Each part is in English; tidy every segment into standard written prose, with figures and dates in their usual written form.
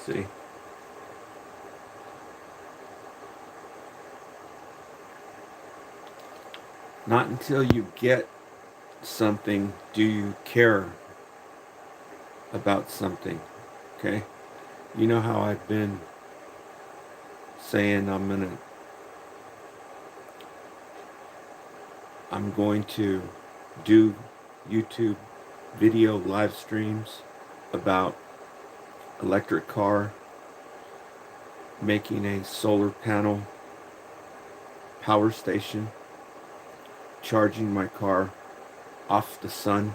See, not until you get something do you care about something. Okay, you know how I've been saying I'm going to do YouTube video live streams about electric car, making a solar panel power station, charging my car off the sun,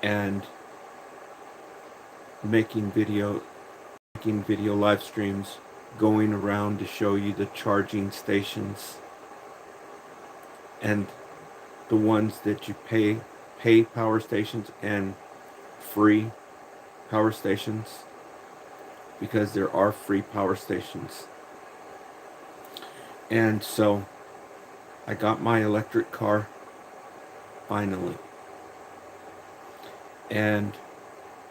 and making video live streams going around to show you the charging stations and the ones that you pay power stations and free power stations, because there are free power stations. And so I got my electric car finally. And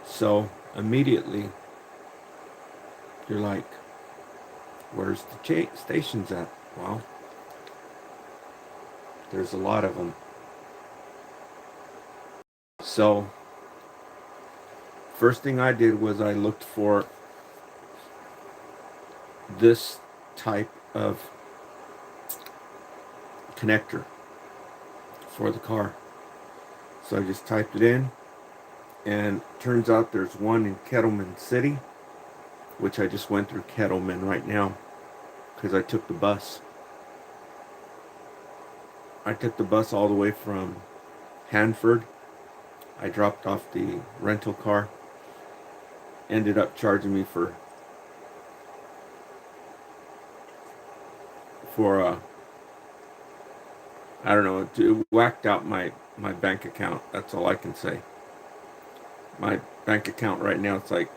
so immediately you're like, where's the stations at? Well, there's a lot of them. So first thing I did was I looked for this type of connector for the car. So I just typed it in, and turns out there's one in Kettleman City, which I just went through Kettleman right now because I took the bus. I took the bus all the way from Hanford. I dropped off the rental car, ended up charging me for I don't know, it whacked out my bank account. That's all I can say. My bank account right now, it's like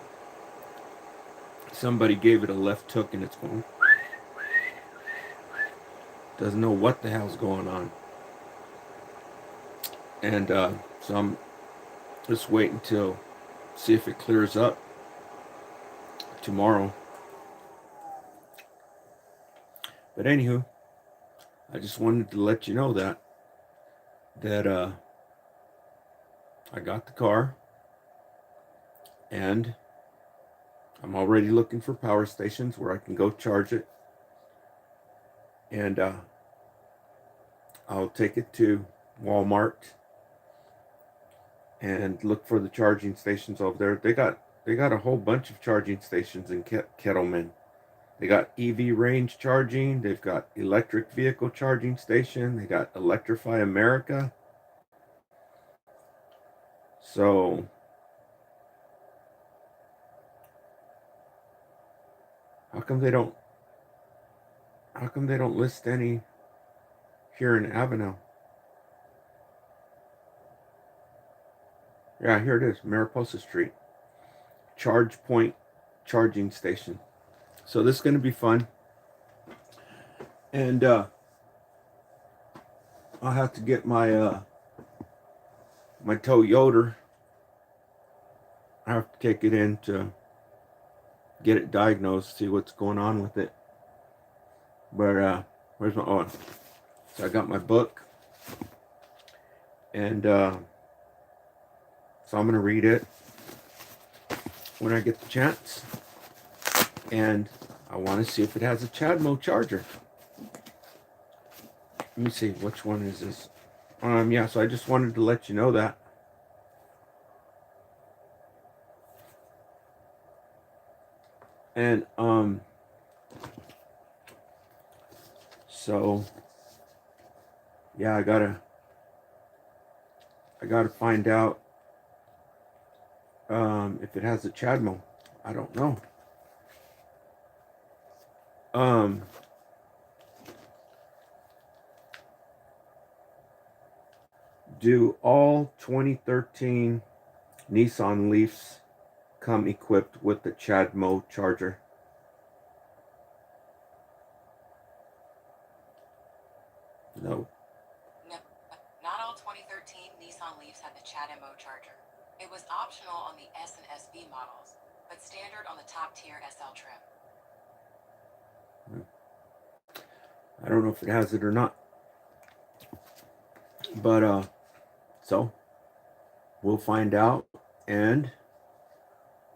somebody gave it a left hook and it's going, doesn't know what the hell's going on. And so I'm just waiting till see if it clears up tomorrow. But anywho, I just wanted to let you know that I got the car, and I'm already looking for power stations where I can go charge it, and I'll take it to Walmart and look for the charging stations over there. They got a whole bunch of charging stations in Kettleman. They got EV range charging. They've got electric vehicle charging station. They got Electrify America. So how come they don't list any here in Avenel? Yeah, here it is, Mariposa Street. Charge point charging station. So this is going to be fun. And I'll have to get my my Toyota. I have to take it in to get it diagnosed, see what's going on with it. But where's my so I got my book, and so I'm gonna read it when I get the chance, and I want to see if it has a CHAdeMO charger. Let me see, which one is this? Yeah, so I just wanted to let you know that. And so yeah, I gotta find out if it has a CHAdeMO. I don't know. Do all 2013 Nissan Leafs come equipped with the CHAdeMO charger? No. No, not all 2013 Nissan Leafs had the CHAdeMO charger. It was optional on the S and SV models, but standard on the top-tier SL trim. I don't know if it has it or not. But so we'll find out, and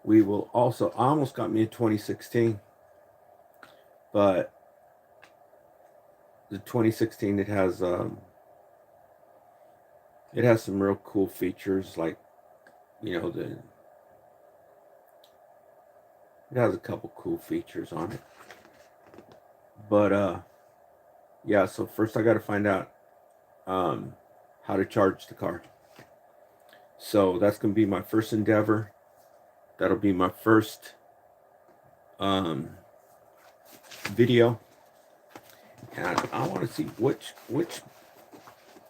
we will also. I almost got me a 2016, but the 2016 it has some real cool features, like it has a couple cool features on it. But yeah. So first I got to find out how to charge the car. So that's gonna be my first endeavor. That'll be my first um, video, and I want to see which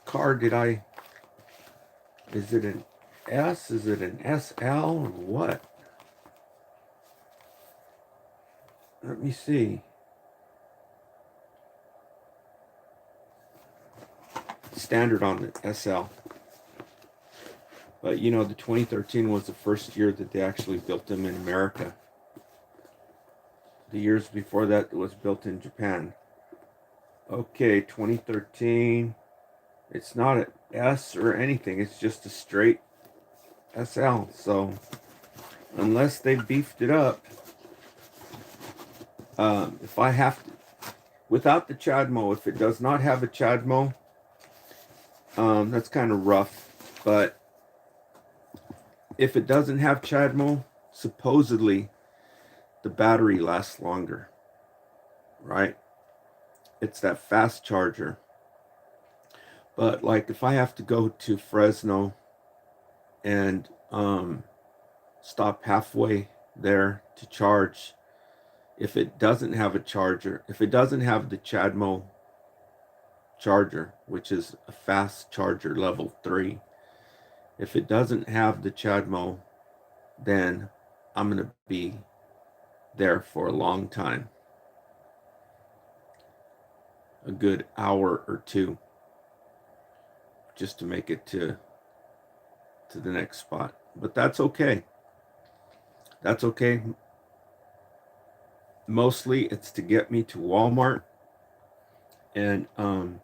car did I. Is it an S? Is it an SL? Or what? Let me see. Standard on the SL. But the 2013 was the first year that they actually built them in America. The years before that, it was built in Japan. Okay, 2013. It's not an S or anything. It's just a straight SL. So unless they beefed it up, if I have to, without the CHAdeMO, if it does not have a CHAdeMO, that's kind of rough. But if it doesn't have CHAdeMO, supposedly the battery lasts longer, right? It's that fast charger. But like if I have to go to Fresno and stop halfway there to charge, if it doesn't have a charger, if it doesn't have the CHAdeMO charger, which is a fast charger level 3, if it doesn't have the CHAdeMO, then I'm going to be there for a long time, a good hour or two, just to make it to the next spot. But that's okay. That's okay. Mostly it's to get me to Walmart, and when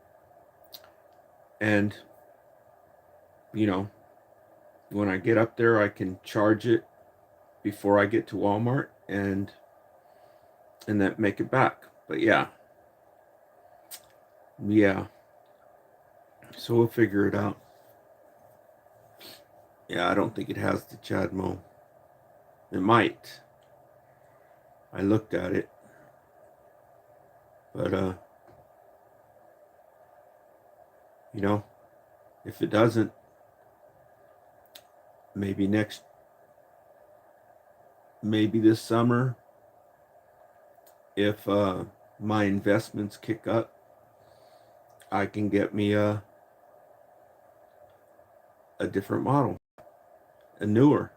I get up there, I can charge it before I get to Walmart, and then make it back. But yeah. So we'll figure it out. Yeah, I don't think it has the CHAdeMO. It might. I looked at it, but if it doesn't, maybe this summer, if my investments kick up, I can get me a different model, a newer.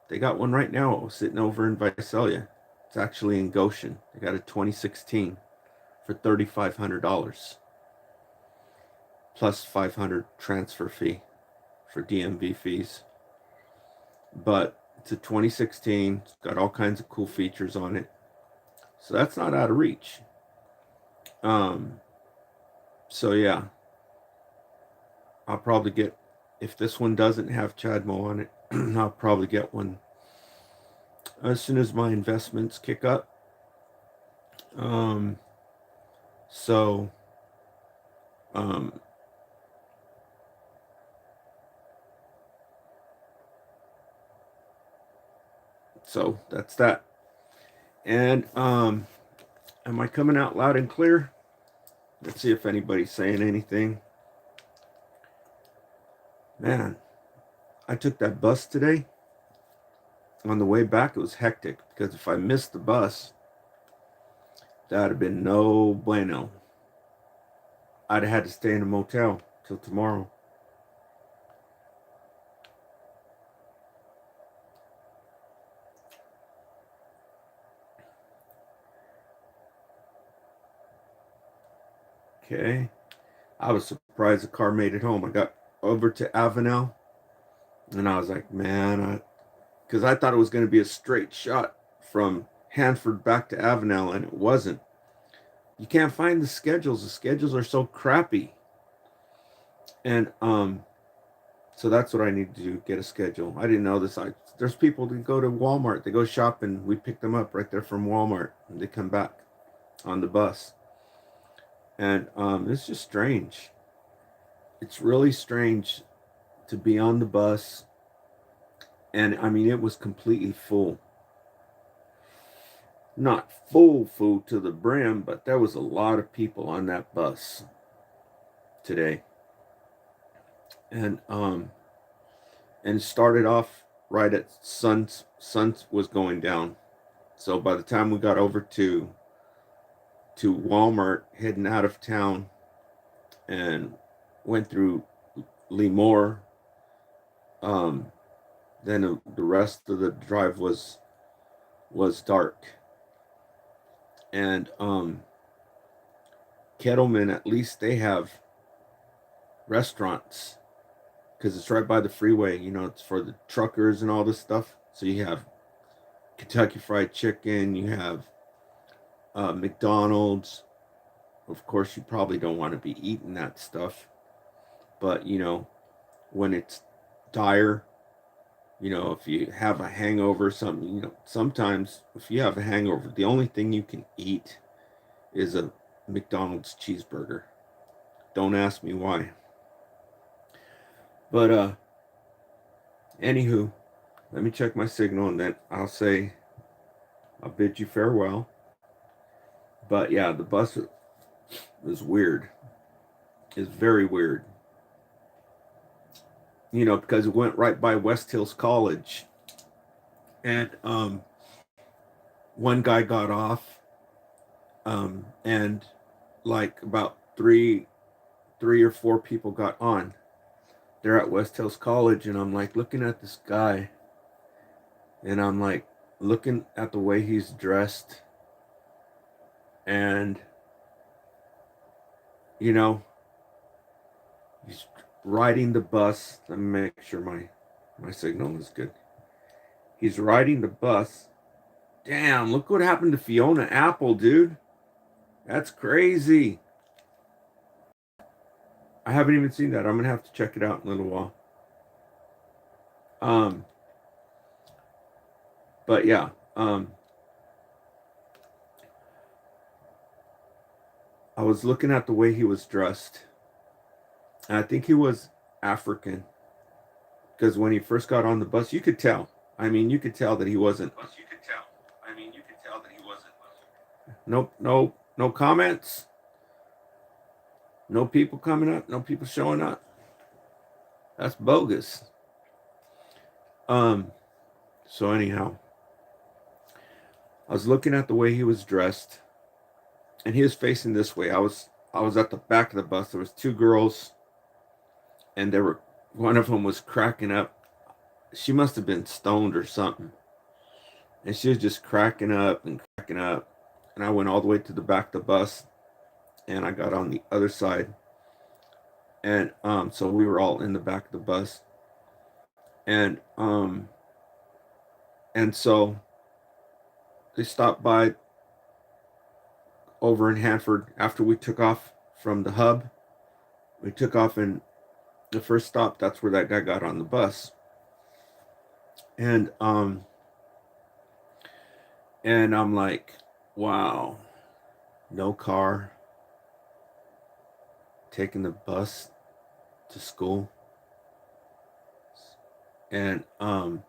They got one right now sitting over in Visalia. It's actually in Goshen. They got a 2016 for $3,500 plus $500 transfer fee for DMV fees. But it's a 2016. It's got all kinds of cool features on it, so that's not out of reach. So yeah, I'll probably get, if this one doesn't have CHAdeMO on it, I'll probably get one as soon as my investments kick up. So so that's that. And am I coming out loud and clear? Let's see if anybody's saying anything. Man, I took that bus today. On the way back, it was hectic because if I missed the bus, that'd have been no bueno. I'd have had to stay in a motel till tomorrow. Okay. I was surprised the car made it home. I got over to Avenel And I was like, man, because I thought it was going to be a straight shot from Hanford back to Avenel, and it wasn't. You can't find the schedules. The schedules are so crappy. And so that's what I need to do, get a schedule. I didn't know this. There's people that go to Walmart. They go shopping. We pick them up right there from Walmart, and they come back on the bus. And it's just strange. It's really strange to be on the bus. And I mean, it was completely full. Not full to the brim, but there was a lot of people on that bus today. And started off right at sun was going down. So by the time we got over to Walmart, heading out of town, and went through Lemoore, then the rest of the drive was dark. And Kettleman, at least they have restaurants because it's right by the freeway. You know, it's for the truckers and all this stuff. So you have Kentucky Fried Chicken, you have McDonald's. Of course, you probably don't want to be eating that stuff, but you know, when it's dire, you know, if you have a hangover or something, you know, sometimes if you have a hangover, the only thing you can eat is a McDonald's cheeseburger. Don't ask me why. But anywho, let me check my signal and then I'll bid you farewell. But yeah, the bus was weird. It's very weird. You know, because it went right by West Hills College. And one guy got off, and like about three or four people got on. They're at West Hills College, and I'm like looking at this guy, and I'm like looking at the way he's dressed, and you know, he's riding the bus. Let me make sure my signal is good. He's riding the bus. Damn, look what happened to Fiona Apple, dude. That's crazy. I haven't even seen that. I'm gonna have to check it out in a little while. But yeah, I was looking at the way he was dressed, and I think he was African because when he first got on the bus, you could tell. I mean, you could tell that he wasn't. Nope, no comments. No people coming up. No people showing up. That's bogus. So anyhow, I was looking at the way he was dressed, and he was facing this way. I was at the back of the bus. There was two girls, and one of them was cracking up. She must have been stoned or something, and she was just cracking up. And I went all the way to the back of the bus, and I got on the other side, and so we were all in the back of the bus, and so they stopped by over in Hanford after we took off from the hub. We took off, and the first stop, that's where that guy got on the bus. And I'm like, wow, no car, taking the bus to school and to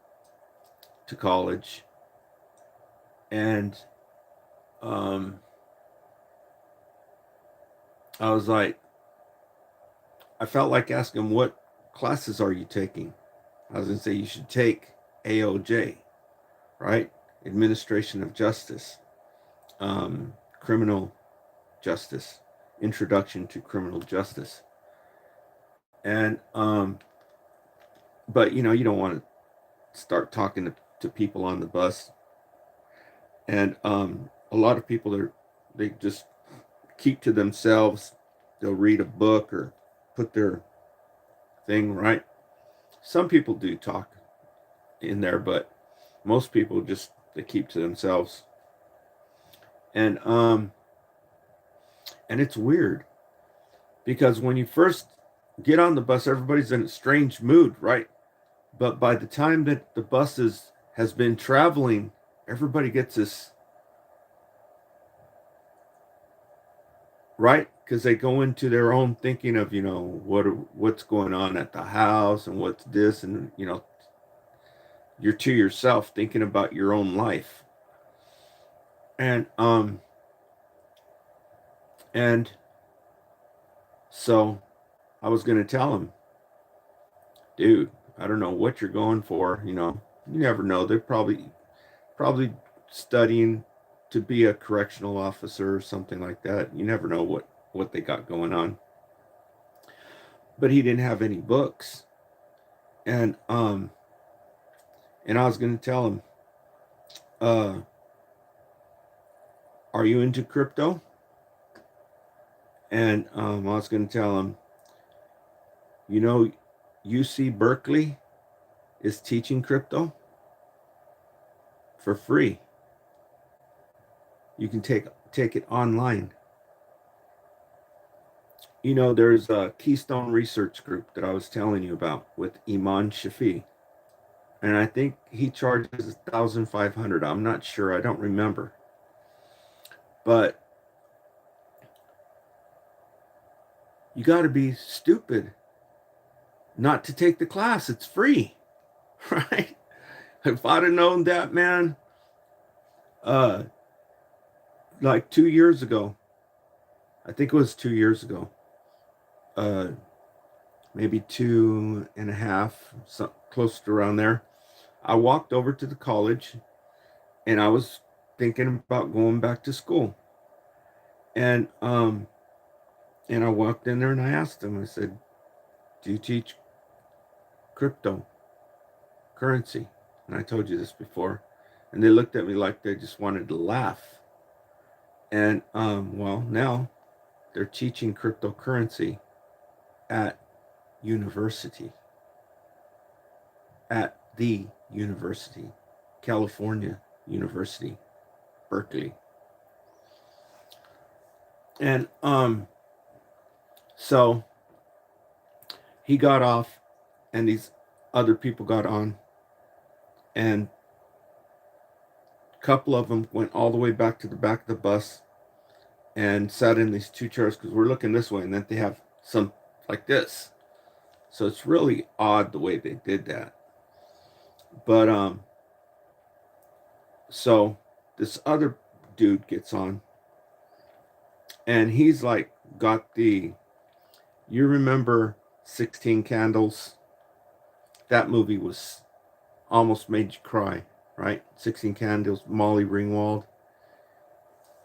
college. And I was like, I felt like asking him, what classes are you taking? I was going to say, you should take AOJ, right? Administration of Justice, Criminal Justice, Introduction to Criminal Justice. And, but you know, you don't want to start talking to people on the bus. And a lot of people they just keep to themselves. They'll read a book or put their thing right. some people do talk in there, but most people just they keep to themselves. And and it's weird because when you first get on the bus, everybody's in a strange mood, right? But by the time that the bus has been traveling, everybody gets this, right? Because they go into their own thinking of, what's going on at the house and what's this, and you're to yourself thinking about your own life. And and so I was gonna tell him, dude, I don't know what you're going for. You never know. They're probably studying to be a correctional officer or something like that. You never know what they got going on. But he didn't have any books, and I was going to tell him, uh, "Are you into crypto?" And I was going to tell him, UC Berkeley is teaching crypto for free. You can take it online. There's a Keystone Research Group that I was telling you about with Iman Shafi, and I think he charges 1,500. I'm not sure. I don't remember, but you got to be stupid not to take the class. It's free, right? If I'd have known that, man, uh, like 2 years ago, I think it was 2 years ago, uh, maybe 2.5, so close to around there. I walked over to the college, and I was thinking about going back to school, and I walked in there and I asked them. I said, "Do you teach cryptocurrency?" And I told you this before, and they looked at me like they just wanted to laugh. And well, now they're teaching cryptocurrency at university, at the university, California University, Berkeley. And so he got off, and these other people got on, and a couple of them went all the way back to the back of the bus and sat in these two chairs, because we're looking this way, and then they have some like this. So it's really odd the way they did that. But so this other dude gets on, and he's like got you remember 16 Candles? That movie was almost made you cry, right? 16 Candles, Molly Ringwald.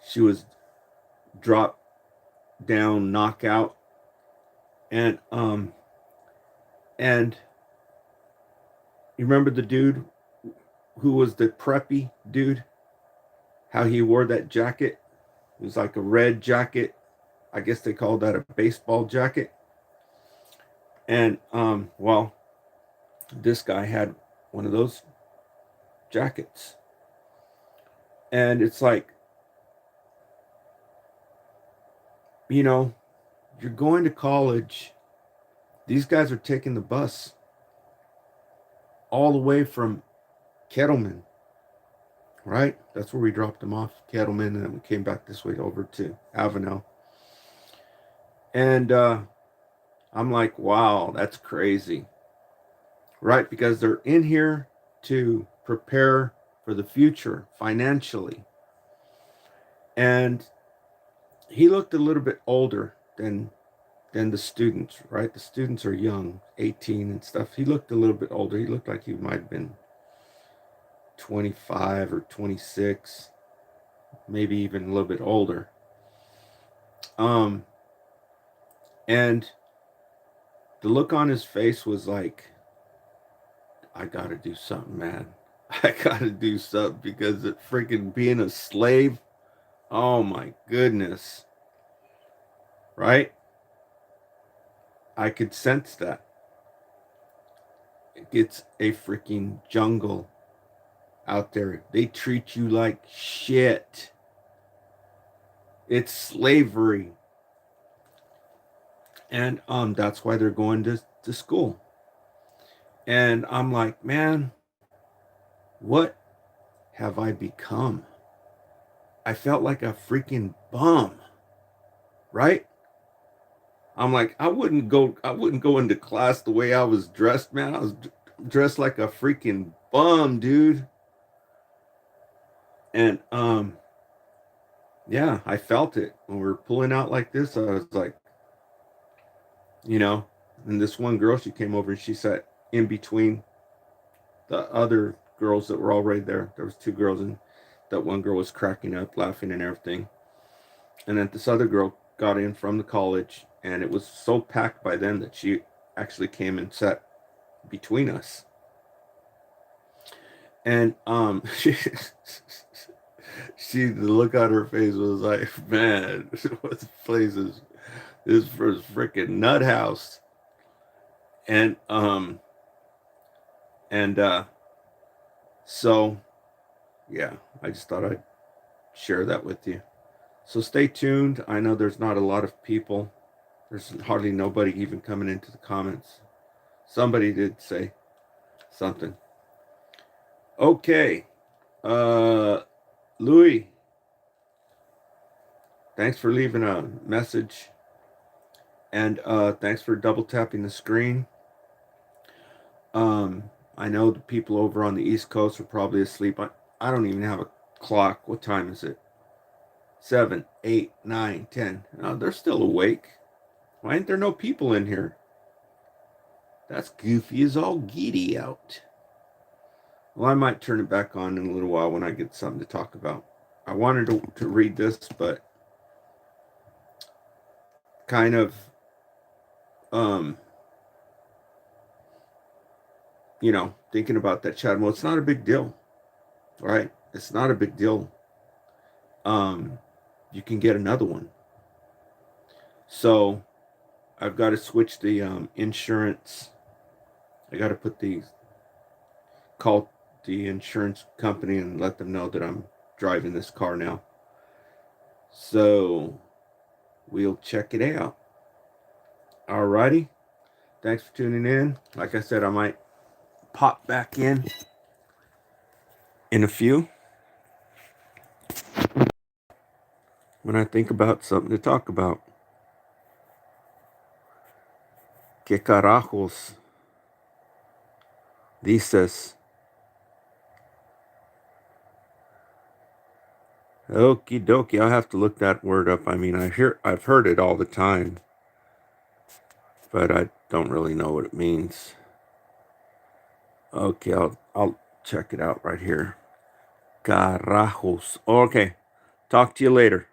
She was dropped down, knockout. And you remember the dude who was the preppy dude? How he wore that jacket? It was like a red jacket. I guess they called that a baseball jacket. And well, this guy had one of those jackets. And it's like, you're going to college. These guys are taking the bus all the way from Kettleman, right? That's where we dropped them off, Kettleman, and then we came back this way over to Avenel. And I'm like, wow, that's crazy, right? Because they're in here to prepare for the future financially. And he looked a little bit older than the students, right? The students are young, 18 and stuff. He looked a little bit older. He looked like he might have been 25 or 26, maybe even a little bit older. And the look on his face was like, I gotta do something, man. I gotta do something, because it freaking being a slave, oh my goodness. Right? I could sense that. it's a freaking jungle out there. They treat you like shit. It's slavery. And that's why they're going to school. And I'm like, man, what have I become? I felt like a freaking bum, right? I'm like, I wouldn't go into class the way I was dressed, man. I was dressed like a freaking bum, dude. And yeah, I felt it when we were pulling out like this. I was like, you know, and this one girl, she came over and she sat in between the other girls that were already there. There was two girls, and that one girl was cracking up, laughing and everything. And then this other girl got in from the college, and it was so packed by then that she actually came and sat between us. And she the look on her face was like, man, what the place is this for a freaking nut house. And so yeah, I just thought I'd share that with you. So stay tuned. I know there's not a lot of people. There's hardly nobody even coming into the comments. Somebody did say something. Okay. Louis, thanks for leaving a message. And thanks for double tapping the screen. I know the people over on the East Coast are probably asleep. I don't even have a clock. What time is it? 7, 8, 9, 10. They're still awake. Why ain't there no people in here? That's goofy as all giddy out. Well, I might turn it back on in a little while when I get something to talk about. I wanted to read this, but kind of, thinking about that chat. Well, it's not a big deal, right? It's not a big deal. You can get another one. So I've got to switch the insurance. I got to call the insurance company and let them know that I'm driving this car now. So we'll check it out. Alrighty. Thanks for tuning in. Like I said, I might pop back in a few when I think about something to talk about. ¿Qué carajos dices? Okie dokie. I'll have to look that word up. I mean, I've heard it all the time, but I don't really know what it means. Okay, I'll check it out right here. Carajos. Okay. Talk to you later.